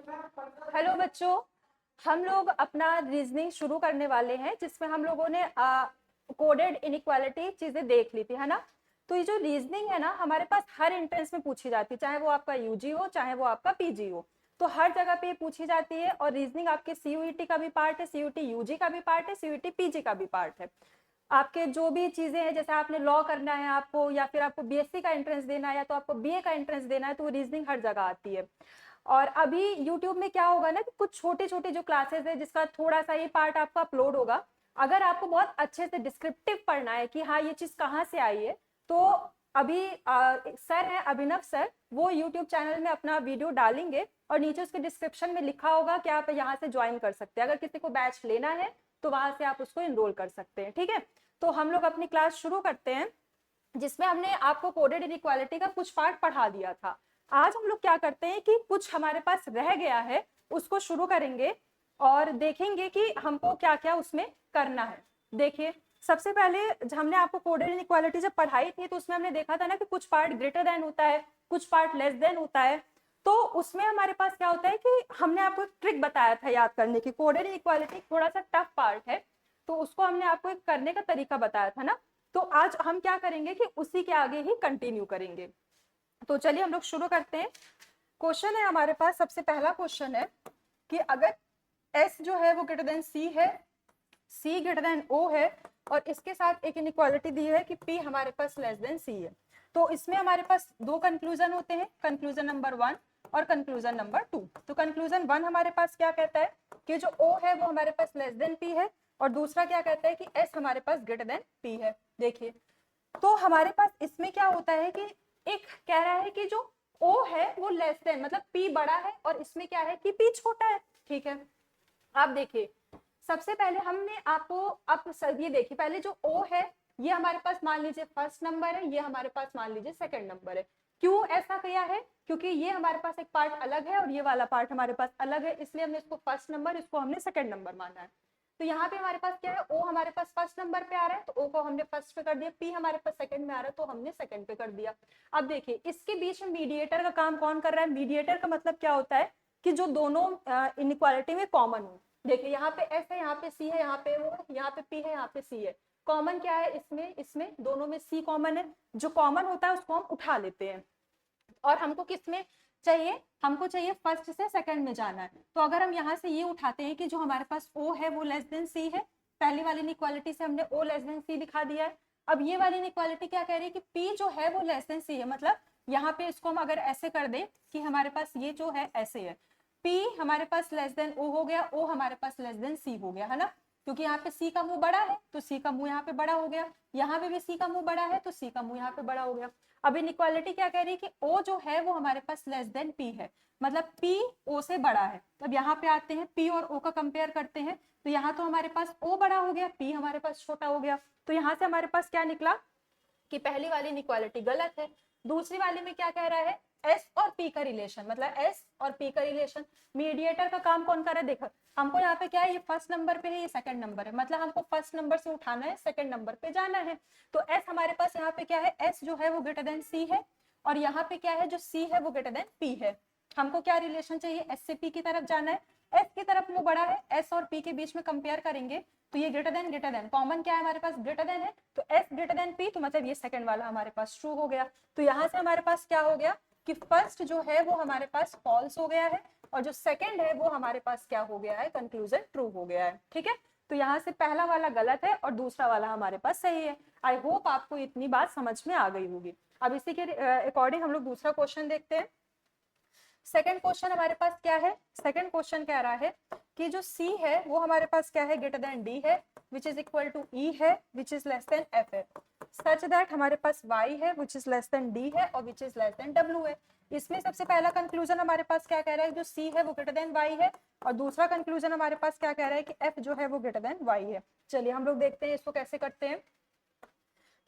Hello बच्चों, हम लोग अपना रीजनिंग शुरू करने वाले हैं जिसमें हम लोगों ने कोडेड इनइक्वालिटी चीजें देख ली थी, है ना। तो ये जो रीजनिंग है ना, हमारे पास हर एंट्रेंस में पूछी जाती है, चाहे वो आपका यूजी हो चाहे वो आपका पीजी हो। तो हर जगह पे ये पूछी जाती है। और रीजनिंग आपके सीयूईटी का भी पार्ट है, सीयूईटी यूजी का भी पार्ट है, सीयूईटी पीजी का भी पार्ट है। आपके जो भी चीजें हैं, जैसे आपने लॉ करना है आपको, या फिर आपको बीएससी का एंट्रेंस देना है, या तो आपको बीए का एंट्रेंस देना है, तो वो रीजनिंग हर जगह आती है। और अभी यूट्यूब में क्या होगा ना कि कुछ छोटे छोटे जो क्लासेस है जिसका थोड़ा सा ये पार्ट आपका अपलोड होगा। अगर आपको बहुत अच्छे से डिस्क्रिप्टिव पढ़ना है कि हाँ ये चीज कहाँ से आई है, तो अभी सर है अभिनव सर, वो यूट्यूब चैनल में अपना वीडियो डालेंगे और नीचे उसके डिस्क्रिप्शन में लिखा होगा कि आप यहाँ से ज्वाइन कर सकते हैं। अगर किसी को बैच लेना है तो वहां से आप उसको इनरोल कर सकते हैं, ठीक है। तो हम लोग अपनी क्लास शुरू करते हैं, जिसमें हमने आपको कोडेड इनइक्वालिटी का कुछ पार्ट पढ़ा दिया था। आज हम लोग क्या करते हैं कि कुछ हमारे पास रह गया है, उसको शुरू करेंगे और देखेंगे कि हमको क्या क्या उसमें करना है। देखिए, सबसे पहले हमने आपको कोडेड इनइक्वालिटी जब पढ़ाई थी तो उसमें हमने देखा था ना कि कुछ पार्ट ग्रेटर देन होता है, कुछ पार्ट लेस देन होता है। तो उसमें हमारे पास क्या होता है कि हमने आपको एक ट्रिक बताया था याद करने की। कोडेड इनइक्वालिटी थोड़ा सा टफ पार्ट है, तो उसको हमने आपको एक करने का तरीका बताया था ना। तो आज हम क्या करेंगे कि उसी के आगे ही कंटिन्यू करेंगे। तो चलिए हम लोग शुरू करते हैं। क्वेश्चन है हमारे पास, सबसे पहला क्वेश्चन है कि अगर S जो है वो ग्रेटर देन C है, C ग्रेटर देन O है, और इसके साथ एक इनइक्वालिटी दी है कि P हमारे पास लेस देन C है। तो इसमें हमारे पास दो कंक्लूजन होते हैं, कंक्लूजन नंबर 1 और कंक्लूजन नंबर 2। तो कंक्लूजन 1 हमारे पास क्या कहता है कि जो O है वो हमारे पास लेस देन P है, और दूसरा क्या कहता है कि S हमारे पास ग्रेटर देन P है। देखिए, तो हमारे पास इसमें क्या होता है कि एक कह रहा है कि जो O है वो लेस देन मतलब P बड़ा है, और इसमें क्या है कि P छोटा है, ठीक है। आप देखिए, सबसे पहले हमने आपको अब ये देखिए, पहले जो O है ये हमारे पास मान लीजिए फर्स्ट नंबर है, ये हमारे पास मान लीजिए सेकंड नंबर है। क्यों ऐसा किया है? क्योंकि ये हमारे पास एक पार्ट अलग है और ये वाला पार्ट हमारे पास अलग है, इसलिए हमने इसको फर्स्ट नंबर, इसको हमने सेकंड नंबर माना है। तो यहाँ पे हमारे पास क्या है, O हमारे पास फर्स्ट नंबर पे आ रहा है तो O को हमने फर्स्ट पे कर दिया, P हमारे पास सेकंड में आ रहा है तो हमने सेकंड पे कर दिया। अब देखिए, इसके बीच में मीडिएटर का काम कौन कर रहा है? मीडिएटर का मतलब क्या होता है कि जो दोनों इनइक्वालिटी में कॉमन हो। देखिए, यहाँ पे S है, यहाँ पे C है, यहाँ पे O है, यहाँ पे P है, यहाँ पे C है। कॉमन क्या है इसमें? इसमें दोनों में C कॉमन है। जो कॉमन होता है उसको हम उठा लेते हैं। और हमको किस में चाहिए? हमको चाहिए फर्स्ट से सेकंड में जाना है। तो अगर हम यहाँ से ये उठाते हैं कि जो हमारे पास O है वो लेस देन C है, पहली वाली इनइक्वालिटी से हमने O लेस देन C दिखा दिया है। अब ये वाली इनइक्वालिटी क्या कह रही है कि P जो है वो लेस देन C है, मतलब यहाँ पे इसको हम अगर ऐसे कर दें कि हमारे पास ये जो है ऐसे है, P हमारे पास लेस देन O हो गया, O हमारे पास लेस देन C हो गया, है ना। क्योंकि यहाँ पे C का मुंह बड़ा है तो C का मुंह यहाँ पे बड़ा हो गया, यहाँ पे भी C का मुंह बड़ा है तो C का मुंह यहाँ पे बड़ा हो गया। अब इनइक्वालिटी क्या कह रही है कि O जो है वो हमारे पास लेस देन P है, मतलब P O से बड़ा है। अब यहाँ पे आते हैं P और O का कंपेयर करते हैं, तो यहाँ तो हमारे पास O बड़ा हो गया, P हमारे पास छोटा हो गया। तो यहाँ से हमारे पास क्या निकला कि पहली वाली इनइक्वालिटी गलत है। दूसरी वाली में क्या कह रहा है? एस और पी का रिलेशन, मतलब एस और पी का रिलेशन। मीडिएटर का काम कौन कर रहा है? देखो, हमको यहाँ पे क्या है, ये फर्स्ट नंबर पे है, ये सेकंड नंबर है, मतलब हमको फर्स्ट नंबर से उठाना है, सेकंड नंबर पे जाना है। तो एस हमारे पास यहाँ पे क्या है, एस जो है वो ग्रेटर देन सी है, और यहाँ पे क्या है, जो सी है वो ग्रेटर देन पी है। हमको क्या रिलेशन चाहिए? एस से पी की तरफ जाना है। एस की तरफ मुंह बड़ा है, एस और पी के बीच में कंपेयर करेंगे तो ये ग्रेटर देन कॉमन क्या है हमारे पास? ग्रेटर देन है, तो एस ग्रेटर देन पी, तो मतलब ये सेकंड वाला हमारे पास ट्रू हो गया। तो यहाँ से हमारे पास क्या हो गया कि फर्स्ट जो है वो हमारे पास फॉल्स हो गया है, और जो सेकंड है वो हमारे पास क्या हो गया है? कंक्लूजन ट्रू हो गया है, ठीक है। तो यहाँ से पहला वाला गलत है और दूसरा वाला हमारे पास सही है। आई होप आपको इतनी बात समझ में आ गई होगी। अब इसी के अकॉर्डिंग हम लोग दूसरा क्वेश्चन देखते हैं। सेकंड क्वेश्चन हमारे पास क्या है? सेकंड क्वेश्चन कह रहा है कि जो C है वो हमारे पास क्या है? ग्रेटर देन D है, which is equal to E है, which is less than F है, सच दैट हमारे पास Y है which is less than D है, और which is less than W है। इसमें सबसे पहला कंक्लूजन हमारे पास क्या कह रहा है? जो C है वो ग्रेटर देन Y है, और दूसरा कंक्लूजन हमारे पास क्या कह रहा है कि F जो है वो ग्रेटर देन Y है। चलिए हम लोग देखते हैं इसको कैसे करते हैं।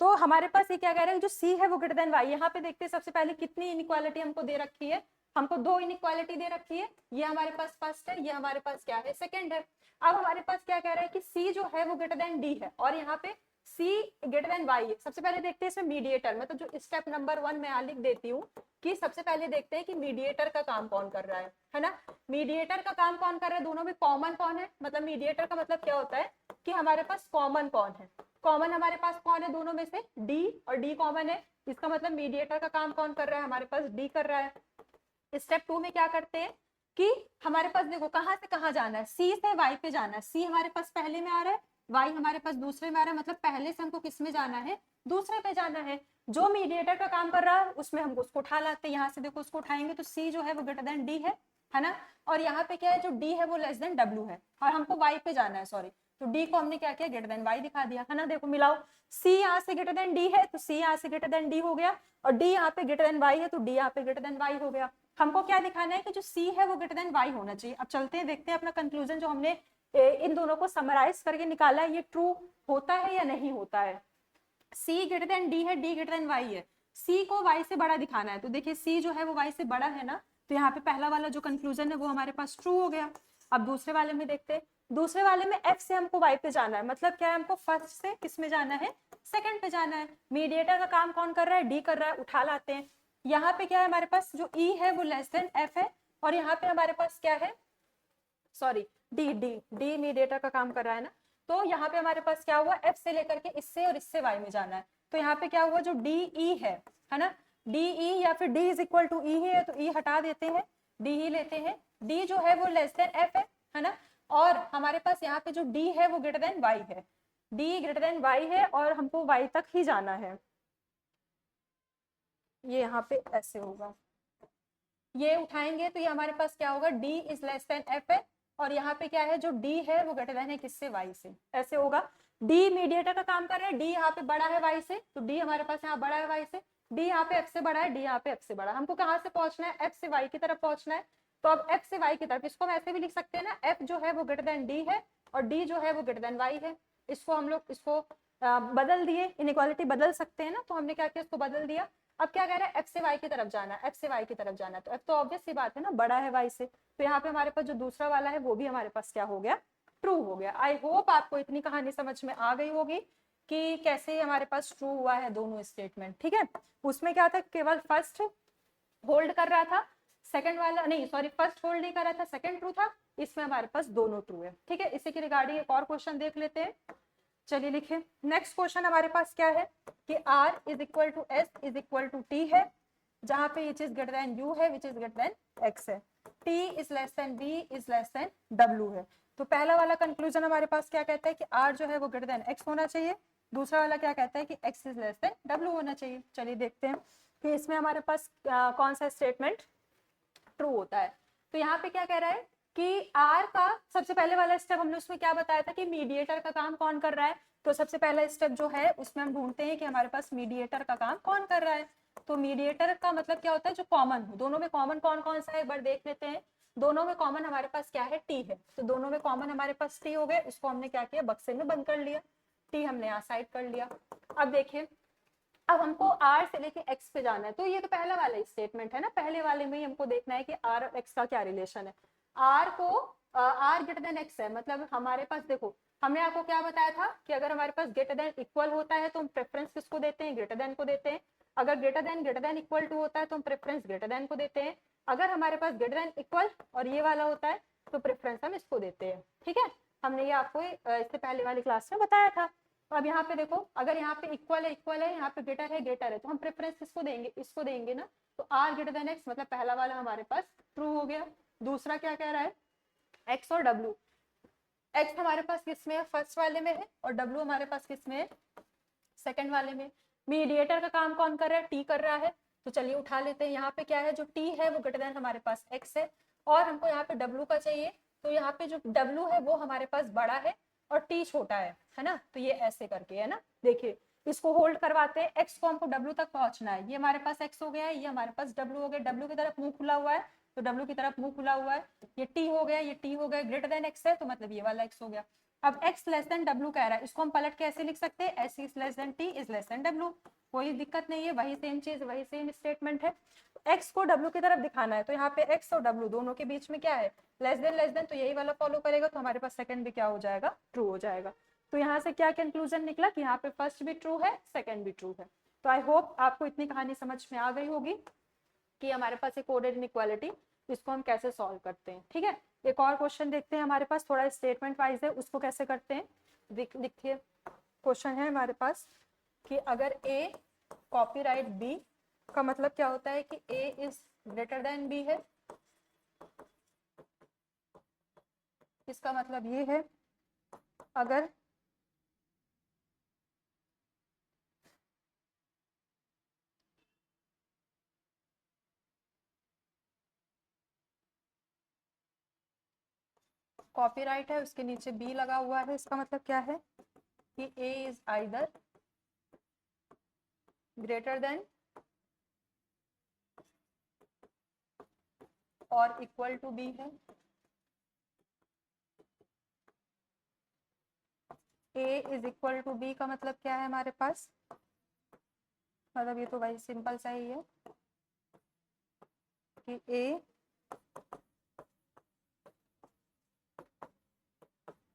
तो हमारे पास ये क्या कह रहा है, जो सी है वो ग्रेटर देन वाई। यहाँ पे देखते हैं सबसे पहले कितनी इनइक्वालिटी हमको दे रखी है। हमको दो इनइक्वालिटी दे रखी है, ये हमारे पास फर्स्ट है, ये हमारे पास क्या है? सेकंड है। अब हमारे पास क्या कह रहा है कि सी जो है वो ग्रेटर देन डी है, और यहाँ पे सी ग्रेटर देन वाई है। सबसे पहले देखते हैं इसमें मीडिएटर, मतलब जो स्टेप नंबर 1 मैं यहाँ लिख देती हूँ कि सबसे पहले देखते हैं कि मीडिएटर का काम कौन कर रहा है ना। मीडिएटर का काम कौन कर रहा है, दोनों में कॉमन कौन है, मतलब मीडिएटर का मतलब क्या होता है कि हमारे पास कॉमन कौन है। कॉमन हमारे पास कौन है दोनों में से, डी, और डी कॉमन है, इसका मतलब मीडिएटर का काम कौन कर रहा है, हमारे पास डी कर रहा है। स्टेप 2 में क्या करते हैं कि हमारे पास देखो कहाँ से कहाँ जाना है, सी से वाई पे जाना है। सी हमारे पास पहले में आ रहा है, वाई हमारे पास दूसरे में आ रहा है, मतलब पहले से हमको किस में जाना है, दूसरे पे जाना है। जो मीडिएटर का काम कर रहा है उसमें हमको उसको उठा लाते हैं, यहाँ से देखो उसको उठाएंगे तो सी जो है वो ग्रेटर देन डी है ना। और यहाँ पे क्या है, जो डी है वो लेस देन डब्ल्यू है, और हमको वाई पे जाना है, सॉरी, तो डी को हमने क्या किया, ग्रेटर देन वाई दिखा दिया है ना। देखो मिलाओ, सी यहाँ से ग्रेटर देन डी है तो सी यहाँ से ग्रेटर देन डी हो गया, और डी यहाँ पे ग्रेटर देन वाई है तो डी यहाँ पे ग्रेटर देन वाई हो गया। हमको क्या दिखाना है कि जो सी है वो ग्रेटर देन वाई होना चाहिए। अब चलते हैं देखते हैं अपना कंक्लूजन जो हमने इन दोनों को समराइज करके निकाला है, ये ट्रू होता है या नहीं होता है। सी ग्रेटर देन डी है, डी ग्रेटर देन वाई है, सी को वाई से बड़ा दिखाना है, तो देखिए सी जो है वो वाई से बड़ा है ना, तो यहाँ पे पहला वाला जो कंक्लूजन है वो हमारे पास ट्रू हो गया। अब दूसरे वाले में देखते हैं, दूसरे वाले में एफ से हमको वाई पे जाना है, मतलब क्या है, हमको फर्स्ट से किस में जाना है, सेकंड पे जाना है। मीडिएटर का काम कौन कर रहा है, डी कर रहा है, उठा लाते हैं। यहाँ पे क्या है, हमारे पास जो ई है वो लेस देन एफ है, और यहाँ पे हमारे पास क्या है, sorry, D D D mediator का काम कर रहा है ना, तो यहाँ पे हमारे पास क्या हुआ, एफ से लेकर के इससे और इससे वाई में जाना है, तो यहाँ पे क्या हुआ, जो डी ई है ना, डी ई या फिर डी इज इक्वल टू ई है, तो ई हटा देते हैं, डी ही लेते हैं। डी जो है वो लेस देन एफ है ना, और हमारे पास यहाँ पे जो डी है वो ग्रेटर देन वाई है, डी ग्रेटर देन वाई है, और हमको वाई तक ही जाना है। ये यहाँ पे ऐसे होगा, ये उठाएंगे तो ये हमारे पास क्या होगा, d is less then F है, और यहाँ पे क्या है, जो d है वो ग्रेटर देन है किससे, y से, ऐसे होगा। d मीडिएटर का काम कर रहा है, d यहाँ पे बड़ा है y से, तो d हमारे पास यहाँ बड़ा है y से, d यहाँ पे f से बड़ा है, d यहाँ पे f से बड़ा है। हमको कहाँ से पहुंचना है, f से y की तरफ पहुंचना है, तो अब f से y की तरफ, इसको हम ऐसे भी लिख सकते हैं ना, f जो है वो ग्रेटर देन d है, और d जो है वो ग्रेटर देन y है। इसको हम लोग इसको बदल दिए, इनइक्वालिटी बदल सकते हैं ना, तो हमने क्या किया, इसको बदल दिया। अब क्या कह रहा है, f से y की तरफ जाना है, f से y की तरफ जाना है, तो f तो ऑब्वियस सी बात है ना, बड़ा है y से, तो यहाँ पे हमारे पास जो दूसरा वाला है वो भी हमारे पास क्या हो गया, ट्रू हो गया। आई होप आपको इतनी कहानी समझ में आ गई होगी कि कैसे हमारे पास ट्रू हुआ है दोनों स्टेटमेंट। ठीक है, उसमें क्या था, केवल फर्स्ट होल्ड कर रहा था, सेकंड वाला नहीं, सॉरी, फर्स्ट होल्ड नहीं कर रहा था, सेकंड ट्रू था, इसमें हमारे पास दोनों ट्रू है। ठीक है, इसी के रिगार्डिंग एक और क्वेश्चन देख लेते हैं, चलिए लिखिए। नेक्स्ट क्वेश्चन हमारे पास क्या है कि r is equal to s is equal to t है, जहां पे which is greater than u है, which is greater than x है, t is less than v is less than w है। तो पहला वाला कंक्लूजन हमारे पास क्या कहता है कि r जो है वो ग्रेटर देन x होना चाहिए, दूसरा वाला क्या कहता है कि x is less than w होना चाहिए। चलिए देखते हैं कि इसमें हमारे पास कौन सा स्टेटमेंट ट्रू होता है। तो यहाँ पे क्या कह रहा है कि R का सबसे पहले वाला स्टेप हमने उसमें क्या बताया था कि मीडिएटर का काम कौन कर रहा है, तो सबसे पहला स्टेप जो है उसमें हम ढूंढते हैं कि हमारे पास मीडिएटर का काम कौन कर रहा है। तो मीडिएटर का मतलब क्या होता है, जो कॉमन हो, दोनों में कॉमन कौन कौन सा है एक बार देख लेते हैं। दोनों में कॉमन हमारे पास क्या है, टी है, तो दोनों में कॉमन हमारे पास टी हो गए, उसको हमने क्या किया, बक्से में बंद कर लिया, टी हमने यहाँ साइड कर लिया। अब देखिए, अब हमको r से लेके x पे जाना है, तो ये तो पहला वाला स्टेटमेंट है ना, पहले वाले में ही हमको देखना है कि r और x का क्या रिलेशन है। r को r ग्रेटर देन x है, मतलब हमारे पास देखो, हमने आपको क्या बताया था कि अगर हमारे पास ग्रेटर देन इक्वल होता है तो हम प्रेफरेंस किसको देते हैं, ग्रेटर देन को देते हैं। अगर ग्रेटर देन इक्वल टू होता है तो हम प्रेफरेंस ग्रेटर देन को देते हैं। अगर हमारे पास ग्रेटर देन इक्वल और ये वाला होता है तो प्रेफरेंस हम इसको देते हैं। ठीक है, हमने ये आपको इससे पहले वाली क्लास में बताया था। तो अब यहाँ पे देखो, अगर यहाँ पे इक्वल है, यहाँ पे ग्रेटर है, तो हम प्रेफरेंस किसको देंगे, इसको देंगे ना, तो r ग्रेटर देन x, मतलब पहला वाला हमारे पास ट्रू हो गया। दूसरा क्या कह रहा है, x और w, x हमारे पास किस में है, फर्स्ट वाले में है, और w हमारे पास किस में है, सेकंड वाले में। मीडिएटर का काम कौन कर रहा है, t कर रहा है, तो चलिए उठा लेते हैं। यहाँ पे क्या है, जो t है वो ग्रेटर देन हमारे पास x है, और हमको यहाँ पे w का चाहिए, तो यहाँ पे जो w है वो हमारे पास बड़ा है और t छोटा है ना, तो ये ऐसे करके है ना। देखिए इसको होल्ड करवाते हैं, x को हमको w तक पहुंचना है, ये हमारे पास x हो गया है, ये हमारे पास w हो गया, w की तरफ मुंह खुला हुआ है तो w की तरफ मुंह खुला हुआ है, ये t हो गया, ये t हो गया, ग्रेटर देन x है तो मतलब ये वाला x हो गया। अब x लेस देन w कह रहा है, इसको हम पलट के ऐसे लिख सकते हैं, s is less then t is less than w, कोई दिक्कत नहीं है, वही सेम चीज, वही सेम स्टेटमेंट है। x को w की तरफ दिखाना है, तो यहाँ पे x और w दोनों के बीच में क्या है, लेस देन, तो यही वाला फॉलो करेगा, तो हमारे पास सेकंड भी क्या हो जाएगा, ट्रू हो जाएगा। तो यहाँ से क्या कंक्लूजन निकला कि यहाँ पे फर्स्ट भी ट्रू है, सेकंड भी ट्रू है। तो आई होप आपको इतनी कहानी समझ में आ गई होगी कि हमारे पास एक कोडेड इनइक्वालिटी, इसको हम कैसे सॉल्व करते हैं। ठीक है, एक और क्वेश्चन देखते हैं, हमारे पास थोड़ा स्टेटमेंट वाइज है, उसको कैसे करते हैं लिखिए। क्वेश्चन है हमारे पास कि अगर ए कॉपीराइट बी का मतलब क्या होता है कि A is greater than B है। इसका मतलब ये है अगर कॉपीराइट है उसके नीचे बी लगा हुआ है, इसका मतलब क्या है कि A is either greater than और इक्वल टू बी है। ए इज इक्वल टू बी का मतलब क्या है हमारे पास, मतलब ये तो भाई सिंपल सा ही है कि A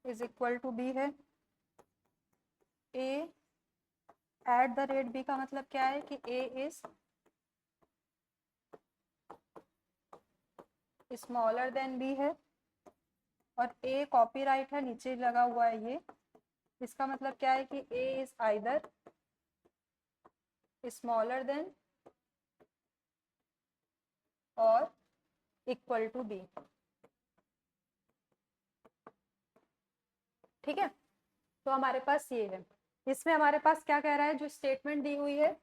is equal to B है। ए एट द रेट बी का मतलब क्या है कि A is smaller then B है, और ए कॉपीराइट है नीचे लगा हुआ है ये, इसका मतलब क्या है कि A is either smaller than और इक्वल टू बी। ठीक है, तो हमारे पास ये है, इसमें हमारे पास क्या कह रहा है, जो स्टेटमेंट दी हुई है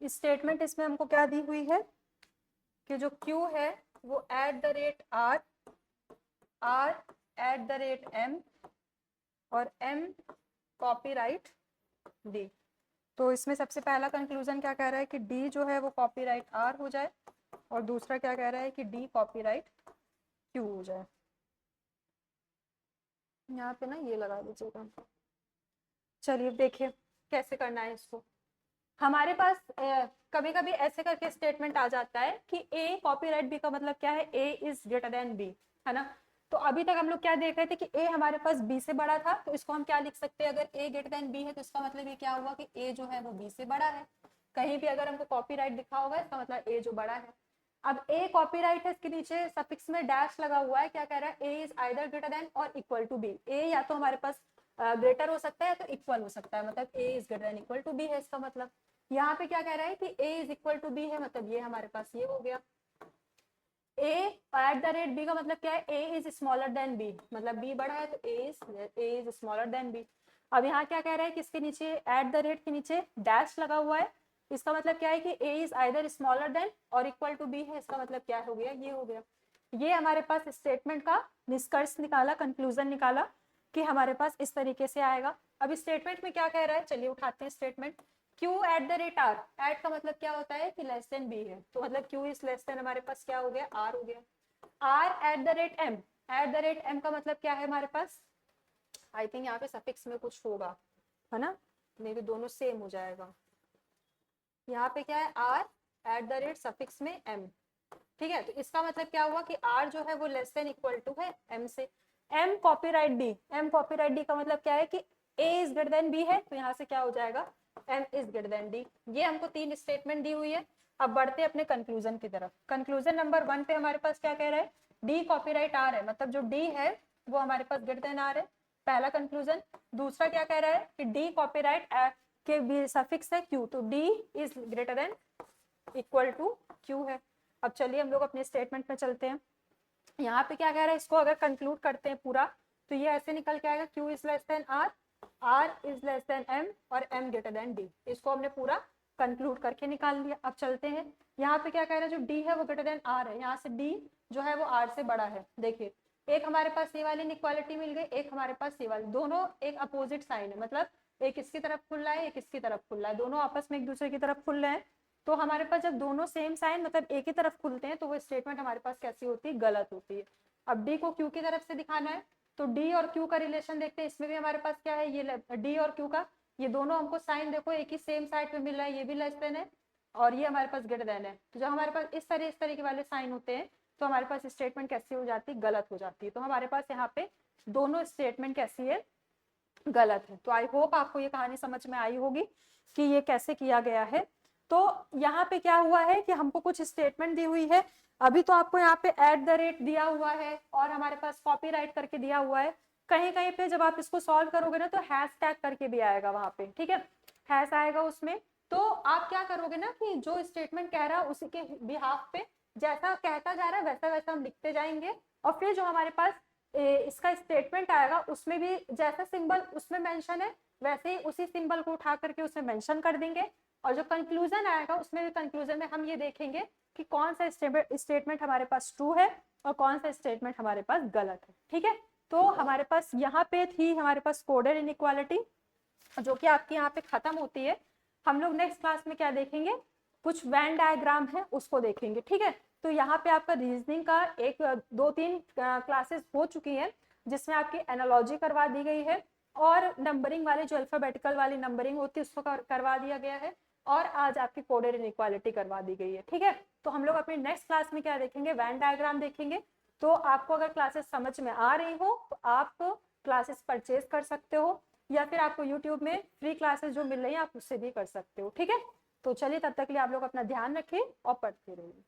स्टेटमेंट इसमें हमको क्या दी हुई है कि जो Q है वो at the rate R, R at the rate M और एम कॉपीराइट डी। तो इसमें सबसे पहला कंक्लूजन क्या कह रहा है कि डी जो है वो कॉपीराइट आर हो जाए, और दूसरा क्या कह रहा है कि डी कॉपीराइट क्यू हो जाए। यहाँ पे ना ये लगा दीजिएगा। चलिए देखिए कैसे करना है इसको। हमारे पास कभी कभी ऐसे करके स्टेटमेंट आ जाता है कि ए कॉपीराइट बी का मतलब क्या है, ए इज ग्रेटर देन बी, है ना। तो अभी तक हम लोग क्या देख रहे थे कि ए हमारे पास बी से बड़ा था, तो इसको हम क्या लिख सकते हैं, अगर ए ग्रेटर देन बी है तो इसका मतलब ये क्या हुआ कि ए जो है वो बी से बड़ा है। कहीं भी अगर हमको कॉपीराइट दिखा होगा इसका मतलब ए जो बड़ा है। अब ए कॉपीराइट है, इसके नीचे सफिक्स में डैश लगा हुआ है, क्या कह रहा है, ए इज आइदर ग्रेटर देन और इक्वल टू बी। ए या तो हमारे पास ग्रेटर हो सकता है तो इक्वल हो सकता है, मतलब A is greater than equal to B है इसका मतलब। यहाँ पे क्या कह रहा है कि a is equal to B है, मतलब ये हमारे पास ये हो गया। a at the rate b का मतलब क्या है, a is smaller than b, मतलब b बड़ा है तो a is smaller than b। अब यहाँ क्या कह रहा है कि इसके नीचे एट द रेट के नीचे डैश लगा हुआ है, इसका मतलब क्या है कि a is either smaller than और इक्वल टू b है, इसका मतलब क्या हो गया, ये हो गया। ये हमारे पास स्टेटमेंट का निष्कर्ष निकाला, कंक्लूजन निकाला कि हमारे पास इस तरीके से आएगा। अब स्टेटमेंट में क्या कह रहा है, चलिए उठाते हैं statement. Q at the rate R, at का मतलब क्या होता है कि लेस देन बी है, तो मतलब Q इज लेस देन हमारे पास क्या हो गया, आर हो गया। R at the rate M, at the rate M का मतलब क्या है हमारे पास, आई थिंक यहाँ पे सफिक्स में कुछ होगा, है ना, नहीं तो दोनों सेम हो जाएगा। यहाँ पे क्या है, R at the rate suffix में एम। ठीक है, तो इसका मतलब क्या हुआ कि आर जो है वो लेस देन इक्वल टू है एम से। M copyright D, M copyright D का मतलब क्या है कि A is greater than B है, तो यहाँ से क्या हो जाएगा, M is greater than D. ये हमको तीन स्टेटमेंट दी हुई है। अब बढ़ते हैं अपने कंक्लूजन की तरफ। कंक्लूजन नंबर 1 पे हमारे पास क्या कह रहा है, डी कॉपीराइट आर है, मतलब जो डी है वो हमारे पास ग्रेटर देन आर है, पहला कंक्लूजन। दूसरा क्या कह रहा है कि डी कॉपीराइट के सफिक्स है क्यू, तो D is greater than equal to Q है। अब चलिए हम लोग अपने स्टेटमेंट में चलते हैं। यहाँ पे क्या कह रहा है, इसको अगर कंक्लूड करते हैं पूरा तो ये ऐसे निकल के आएगा, Q is less then R, R is less then M और M ग्रेटर देन D। इसको हमने पूरा कंक्लूड करके निकाल लिया। अब चलते हैं, यहाँ पे क्या कह रहा है, जो D है वो ग्रेटर देन R है, यहाँ से D जो है वो R से बड़ा है। देखिए एक हमारे पास ये वाली इनइक्वालिटी मिल गई, एक हमारे पास ये वाली, दोनों एक अपोजिट साइन है, मतलब एक इसकी तरफ खुल रहा है एक इसकी तरफ खुल रहा है, दोनों आपस में एक दूसरे की तरफ खुल रहे हैं। तो हमारे पास जब दोनों सेम साइन मतलब एक ही तरफ खुलते हैं तो वो स्टेटमेंट हमारे पास कैसी होती है, गलत होती है। अब डी को क्यू की तरफ से दिखाना है, तो डी और क्यू का रिलेशन देखते हैं। इसमें भी हमारे पास क्या है, ये डी और क्यू का, ये दोनों हमको साइन देखो एक ही सेम साइड पे मिल रहा है, ये भी लेस देन है और ये हमारे पास ग्रेटर देन है। तो जब हमारे पास इस तरीके वाले साइन होते हैं तो हमारे पास स्टेटमेंट कैसी हो जाती है, गलत हो जाती है। तो हमारे पास यहाँ पे दोनों स्टेटमेंट कैसी है, गलत है। तो आई होप आपको ये कहानी समझ में आई होगी कि ये कैसे किया गया है। तो यहाँ पे क्या हुआ है कि हमको कुछ स्टेटमेंट दी हुई है, अभी तो आपको यहाँ पे @ दिया हुआ है और हमारे पास कॉपीराइट करके दिया हुआ है। कहीं कहीं पे जब आप इसको सॉल्व करोगे ना तो हैशटैग करके भी आएगा वहां पे, ठीक है, हैश आएगा उसमें। तो आप क्या करोगे ना कि जो स्टेटमेंट कह रहा है उसी के बिहाफ पे जैसा कहता जा रहा है वैसा वैसा हम लिखते जाएंगे, और फिर जो हमारे पास इसका स्टेटमेंट आएगा उसमें भी जैसा सिंबल उसमें मेंशन है वैसे ही उसी सिंबल को उठा करके उसमें मेंशन कर देंगे, और जो कंक्लूजन आएगा उसमें भी कंक्लूजन में हम ये देखेंगे कि कौन सा स्टेटमेंट हमारे पास ट्रू है और कौन सा स्टेटमेंट हमारे पास गलत है, ठीक है। तो हमारे पास यहाँ पे थी हमारे पास कोडेड इनइक्वालिटी, जो कि आपकी यहाँ पे खत्म होती है। हम लोग नेक्स्ट क्लास में क्या देखेंगे, कुछ वेन डायग्राम है उसको देखेंगे, ठीक है। तो यहाँ पे आपका रीजनिंग का 1-2-3 क्लासेस हो चुकी है जिसमें आपकी एनालॉजी करवा दी गई है और नंबरिंग वाले जो अल्फाबेटिकल वाली नंबरिंग होती है उसको करवा दिया गया है, और आज आपकी कोडेड इनइक्वालिटी करवा दी गई है, ठीक है। तो हम लोग अपने नेक्स्ट क्लास में क्या देखेंगे, वेन डायग्राम देखेंगे। तो आपको अगर क्लासेस समझ में आ रही हो तो आप क्लासेस परचेज कर सकते हो, या फिर आपको यूट्यूब में फ्री क्लासेस जो मिल रही है आप उससे भी कर सकते हो, ठीक है। तो चलिए तब तक के लिए आप लोग अपना ध्यान रखें और पढ़ते रहिए।